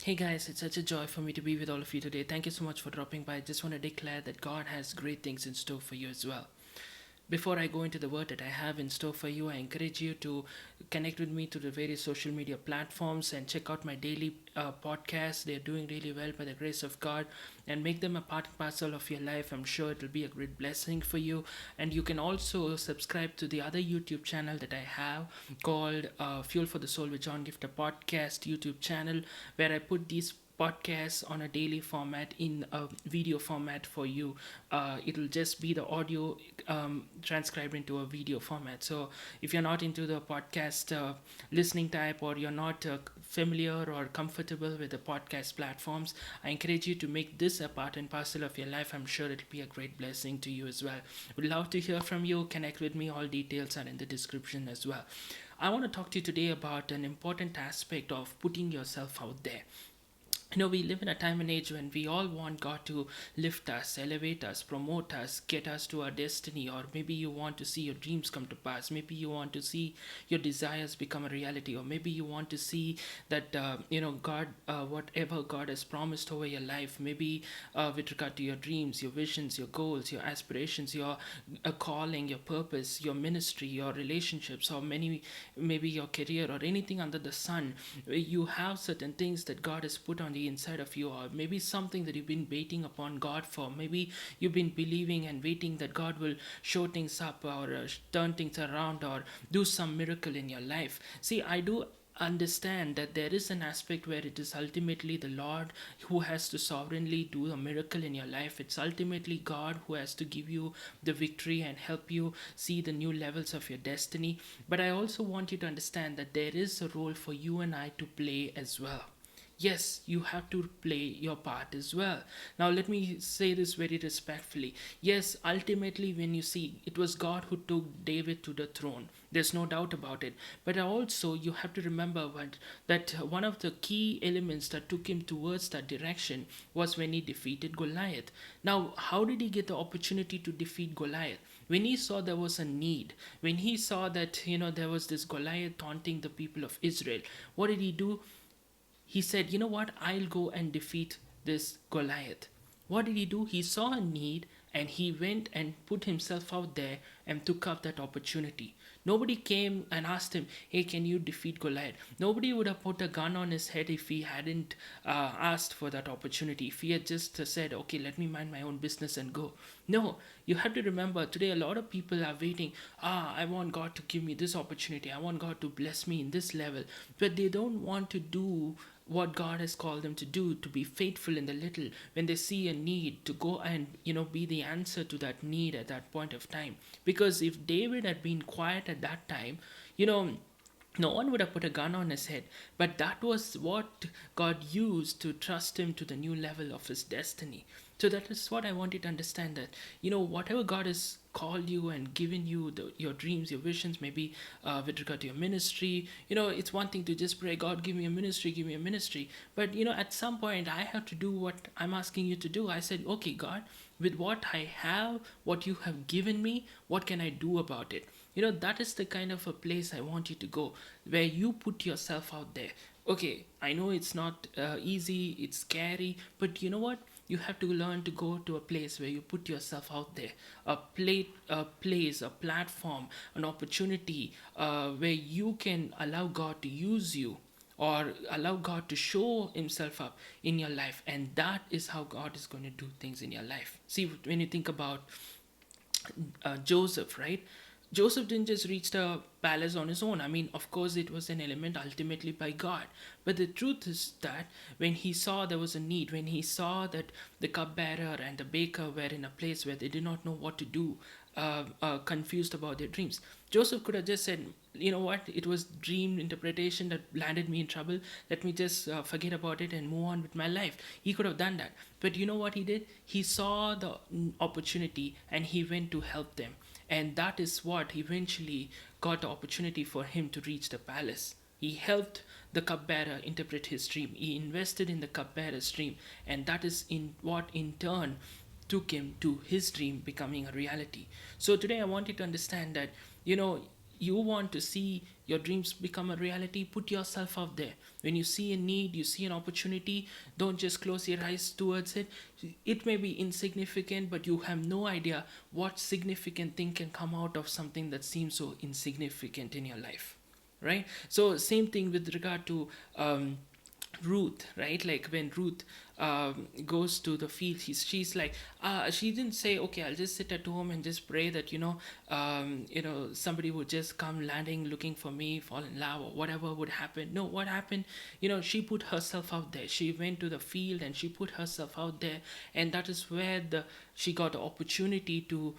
Hey guys, it's such a joy for me to be with all of you today. Thank you so much for dropping by. I just want to declare that God has great things in store for you as well. Before I go into the word that I have in store for you, I encourage you to connect with me through the various social media platforms and check out my daily podcasts. They're doing really well by the grace of God, and make them a part and parcel of your life. I'm sure it will be a great blessing for you. And you can also subscribe to the other YouTube channel that I have called Fuel for the Soul with John Giftah podcast YouTube channel, where I put these podcasts on a daily format in a video format for you. It'll just be the audio transcribed into a video format. So if you're not into the podcast listening type, or you're not familiar or comfortable with the podcast platforms, I encourage you to make this a part and parcel of your life. I'm sure it'll be a great blessing to you as well. Would love to hear from you. Connect with me. All details are in the description as well. I want to talk to you today about an important aspect of putting yourself out there. We live in a time and age when we all want God to lift us, elevate us, promote us, get us to our destiny. Or maybe you want to see your dreams come to pass. Maybe you want to see your desires become a reality. Or maybe you want to see that God, whatever God has promised over your life, maybe with regard to your dreams, your visions, your goals, your aspirations, your calling, your purpose, your ministry, your relationships, or maybe your career, or anything under the sun. You have certain things that God has put on the inside of you, or maybe something that you've been waiting upon God for. Maybe you've been believing and waiting that God will show things up, or turn things around, or do some miracle in your life. See, I do understand that there is an aspect where it is ultimately the Lord who has to sovereignly do a miracle in your life. It's ultimately God who has to give you the victory and help you see the new levels of your destiny. But I also want you to understand that there is a role for you and I to play as well. Yes, you have to play your part as well. Now, let me say this very respectfully. Yes, ultimately, when you see, it was God who took David to the throne. There's no doubt about it. But also, you have to remember that one of the key elements that took him towards that direction was when he defeated Goliath. Now, how did he get the opportunity to defeat Goliath? When he saw there was a need, when he saw that there was this Goliath taunting the people of Israel, what did he do? He said, you know what, I'll go and defeat this Goliath. What did he do? He saw a need, and he went and put himself out there and took up that opportunity. Nobody came and asked him, hey, can you defeat Goliath? Nobody would have put a gun on his head if he hadn't asked for that opportunity. If he had just said, okay, let me mind my own business and go. No, you have to remember today a lot of people are waiting. I want God to give me this opportunity. I want God to bless me in this level. But they don't want to do what God has called them to do, to be faithful in the little. When they see a need, to go and be the answer to that need at that point of time. Because if David had been quiet at that time, you know no one would have put a gun on his head. But that was what God used to trust him to the new level of his destiny. So that is what I want you to understand, that whatever God has called you and given you your dreams, your visions, maybe with regard to your ministry. It's one thing to just pray, God, give me a ministry, give me a ministry. But at some point I have to do what I'm asking you to do. I said, okay, God, with what I have, what you have given me, what can I do about it? That is the kind of a place I want you to go, where you put yourself out there. Okay, I know it's not easy, it's scary, but you know what? You have to learn to go to a place where you put yourself out there, a place, a platform, an opportunity where you can allow God to use you, or allow God to show himself up in your life. And that is how God is going to do things in your life. See, when you think about Joseph, right? Joseph didn't just reach the palace on his own. I mean, of course, it was an element ultimately by God. But the truth is that when he saw there was a need, when he saw that the cupbearer and the baker were in a place where they did not know what to do, confused about their dreams, Joseph could have just said, you know what, it was dream interpretation that landed me in trouble. Let me just forget about it and move on with my life. He could have done that. But you know what he did? He saw the opportunity and he went to help them. And that is what eventually got the opportunity for him to reach the palace. He helped the cupbearer interpret his dream. He invested in the cupbearer's dream, and that is in what in turn took him to his dream becoming a reality. So today I want you to understand that, you know, you want to see your dreams become a reality, put yourself out there. When you see a need, you see an opportunity, don't just close your eyes towards it. It may be insignificant, but you have no idea what significant thing can come out of something that seems so insignificant in your life, right? So same thing with regard to Ruth, right? Like when Ruth goes to the field, she's like, she didn't say, okay, I'll just sit at home and just pray that somebody would just come landing looking for me, fall in love, or whatever would happen. No, what happened? She put herself out there. She went to the field and she put herself out there, and that is where the she got the opportunity to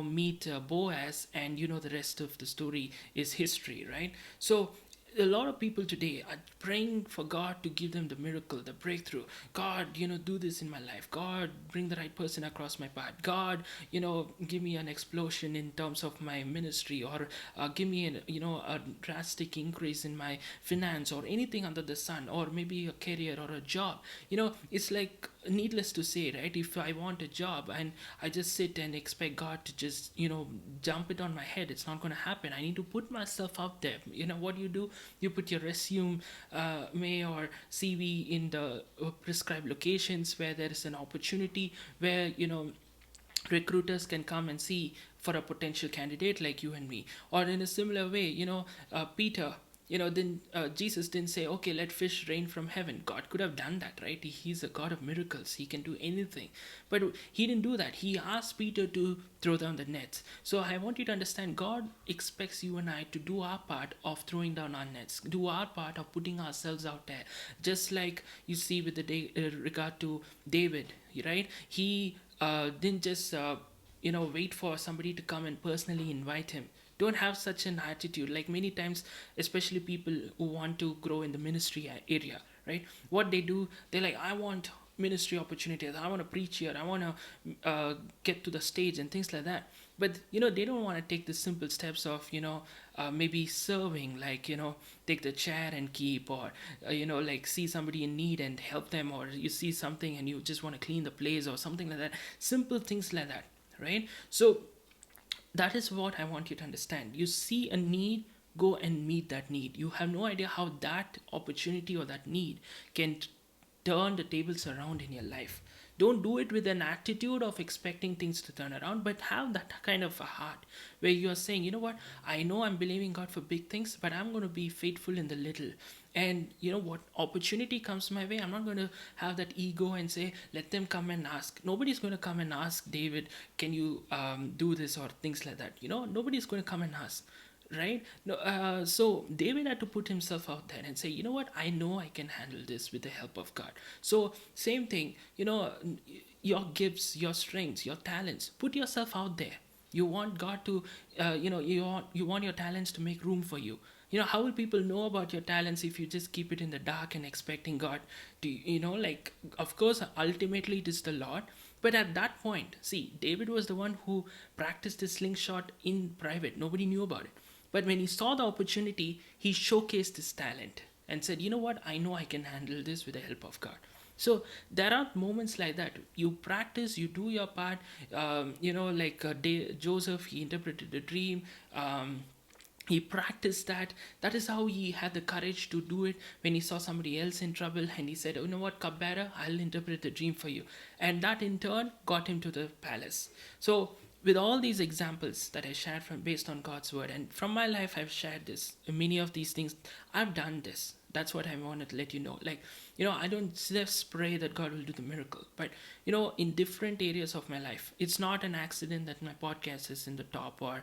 meet Boaz, and the rest of the story is history, right? So a lot of people today are praying for God to give them the miracle, the breakthrough. God, do this in my life. God, bring the right person across my path. God, give me an explosion in terms of my ministry, or give me a drastic increase in my finance, or anything under the sun, or maybe a career or a job. It's like needless to say, right? If I want a job and I just sit and expect God to just jump it on my head, it's not going to happen. I need to put myself out there. What do? You put your resume, may or CV in the prescribed locations where there is an opportunity, where recruiters can come and see for a potential candidate like you and me. Or in a similar way, Peter, then Jesus didn't say, okay, let fish rain from heaven. God could have done that, right? He's a God of miracles. He can do anything. But he didn't do that. He asked Peter to throw down the nets. So I want you to understand, God expects you and I to do our part of throwing down our nets, do our part of putting ourselves out there. Just like you see with the regard to David, right? He didn't just wait for somebody to come and personally invite him. Don't have such an attitude. Like many times, especially people who want to grow in the ministry area, right? What they do, they're like, I want ministry opportunities, I want to preach here, I want to get to the stage and things like that. But they don't want to take the simple steps of maybe serving, like take the chair and keep, or like see somebody in need and help them, or you see something and you just want to clean the place or something like that. Simple things like that, right? So that is what I want you to understand. You see a need, go and meet that need. You have no idea how that opportunity or that need can turn the tables around in your life. Don't do it with an attitude of expecting things to turn around, but have that kind of a heart where you are saying, you know what, I know I'm believing God for big things, but I'm going to be faithful in the little. And what opportunity comes my way, I'm not going to have that ego and say, let them come and ask. Nobody's going to come and ask David, can you do this, or things like that. Nobody's going to come and ask, right? No, so David had to put himself out there and say, you know what, I know I can handle this with the help of God. So same thing, your gifts, your strengths, your talents, put yourself out there. You want God to you want your talents to make room for you. How will people know about your talents if you just keep it in the dark and expecting God to, like, of course ultimately it is the Lord. But at that point, see, David was the one who practiced his slingshot in private. Nobody knew about it. But when he saw the opportunity, he showcased his talent and said, you know what, I know I can handle this with the help of God. So there are moments like that. You practice, you do your part. Like Joseph, he interpreted a dream. He practiced that. That is how he had the courage to do it when he saw somebody else in trouble, and he said, you know what, cupbearer, I'll interpret the dream for you. And that in turn got him to the palace. So with all these examples that I shared from based on God's word, and from my life I've shared this, many of these things, I've done this. That's what I wanted to let you know. Like, I don't just pray that God will do the miracle, but in different areas of my life, it's not an accident that my podcast is in the top, or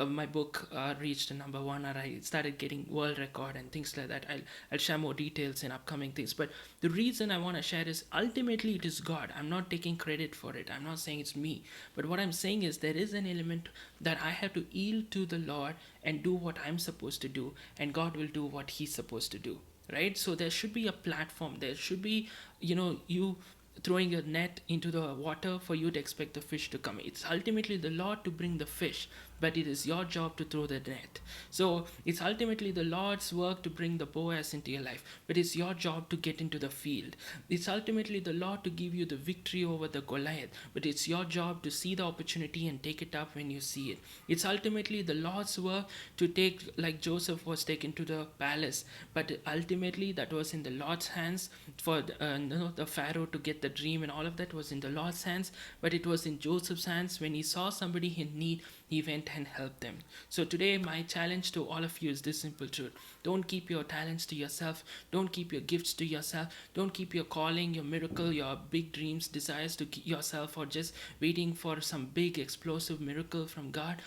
my book reached a number one, or I started getting world record and things like that. I'll share more details in upcoming things. But the reason I want to share is ultimately it is God. I'm not taking credit for it. I'm not saying it's me. But what I'm saying is there is an element that I have to yield to the Lord and do what I'm supposed to do, and God will do what He's supposed to do. Right? So there should be a platform. There should be, you throwing a net into the water for you to expect the fish to come. It's ultimately the Lord to bring the fish. but it is your job to throw the net. So it's ultimately the Lord's work to bring the Boaz into your life, but it's your job to get into the field. It's ultimately the Lord to give you the victory over the Goliath, but it's your job to see the opportunity and take it up when you see it. It's ultimately the Lord's work to take, like Joseph was taken to the palace, but ultimately that was in the Lord's hands. For the Pharaoh to get the dream and all of that was in the Lord's hands, but it was in Joseph's hands. When he saw somebody in need, he went and helped them. So today my challenge to all of you is this simple truth: don't keep your talents to yourself, don't keep your gifts to yourself, don't keep your calling, your miracle, your big dreams, desires to yourself, or just waiting for some big explosive miracle from God.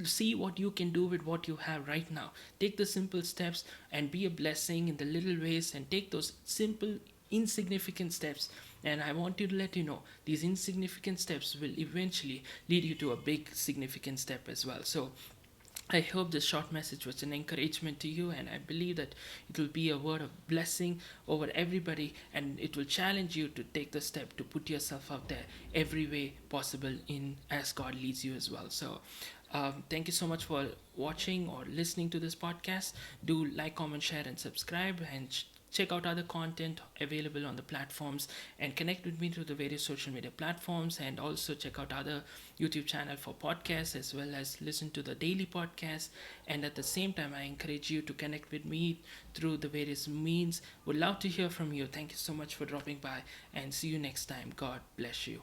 See what you can do with what you have right now. Take the simple steps and be a blessing in the little ways, and take those simple insignificant steps. And I want you to let you know, these insignificant steps will eventually lead you to a big significant step as well. So I hope this short message was an encouragement to you, and I believe that it will be a word of blessing over everybody, and it will challenge you to take the step to put yourself out there every way possible in as God leads you as well. So thank you so much for watching or listening to this podcast. Do like, comment, share, and subscribe, and check out other content available on the platforms, and connect with me through the various social media platforms, and also check out other YouTube channel for podcasts, as well as listen to the daily podcast. And at the same time, I encourage you to connect with me through the various means. Would love to hear from you. Thank you so much for dropping by, and see you next time. God bless you.